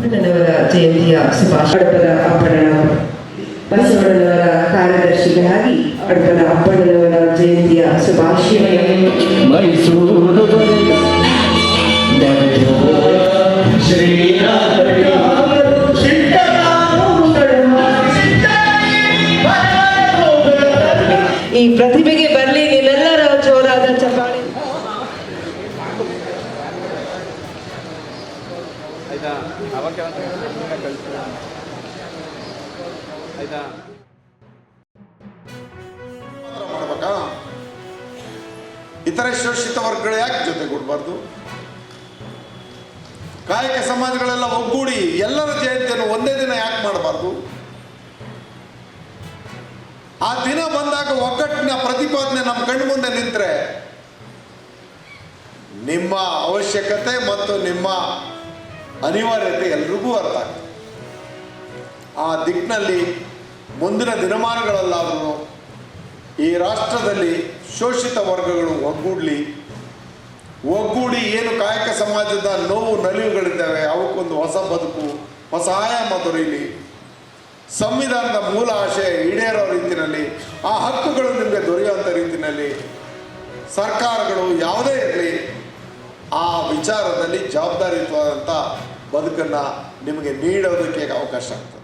ಅಪ್ಪಣ್ಣನವರ ಜಯಂತಿಯ ಶುಭಾಶಯಗಳ ಅಪ್ಪಣ್ಣನವರು ಬಸವಣ್ಣನವರ ಕಾರ್ಯದರ್ಶಿಗಳಾಗಿ ಅಡಪದ ಅಪ್ಪಣ್ಣನವರ ಜಯಂತಿಯ ಶುಭಾಶಯಗಳನ್ನು ಮೈಸೂರು ಈ ಪ್ರತಿಭೆಗೆ ಬರಲಿ ನಿಮ್ಮೆಲ್ಲರ ಜೋರಾದ ಚಪ್ಪಾಳೆ. ಇತರೆ ಶೋಷಿತ ವರ್ಗಗಳು ಯಾಕೆ ಜೊತೆಗೂಡಬಾರ್ದು? ಕಾಯಕ ಸಮಾಜಗಳೆಲ್ಲ ಒಗ್ಗೂಡಿ ಎಲ್ಲರ ಜಯಂತಿಯನ್ನು ಒಂದೇ ದಿನ ಯಾಕೆ ಮಾಡಬಾರ್ದು? ಆ ದಿನ ಬಂದಾಗ ಒಗ್ಗಟ್ಟಿನ ಪ್ರತಿಪಾದನೆ ನಮ್ಮ ಕಣ್ಣು ಮುಂದೆ ನಿಂತರೆ ನಿಮ್ಮ ಅವಶ್ಯಕತೆ ಮತ್ತು ನಿಮ್ಮ ಅನಿವಾರ್ಯತೆ ಎಲ್ರಿಗೂ ಅರ್ಥ ಆಗ್ತದೆ. ಆ ದಿಕ್ಕಿನಲ್ಲಿ ಮುಂದಿನ ದಿನಮಾನಗಳಲ್ಲಾದರೂ ಈ ರಾಷ್ಟ್ರದಲ್ಲಿ ಶೋಷಿತ ವರ್ಗಗಳು ಒಗ್ಗೂಡಿ ಏನು ಕಾಯಕ ಸಮಾಜದ ನೋವು ನಲಿವುಗಳಿದ್ದಾವೆ ಅವಕ್ಕೊಂದು ಹೊಸ ಬದುಕು, ಹೊಸ ಆಯಾಮ ದೊರೆಯಲಿ, ಸಂವಿಧಾನದ ಮೂಲ ಆಶಯ ಈಡೇರೋ ರೀತಿಯಲ್ಲಿ, ಆ ಹಕ್ಕುಗಳು ನಿಮಗೆ ದೊರೆಯುವಂಥ ರೀತಿಯಲ್ಲಿ ಸರ್ಕಾರಗಳು ಯಾವುದೇ ಇರಲಿ ಆ ವಿಚಾರದಲ್ಲಿ ಜವಾಬ್ದಾರಿಯುತವಾದಂಥ ಬದುಕನ್ನು ನಿಮಗೆ ನೀಡೋದಕ್ಕೆ ಅವಕಾಶ ಆಗ್ತದೆ.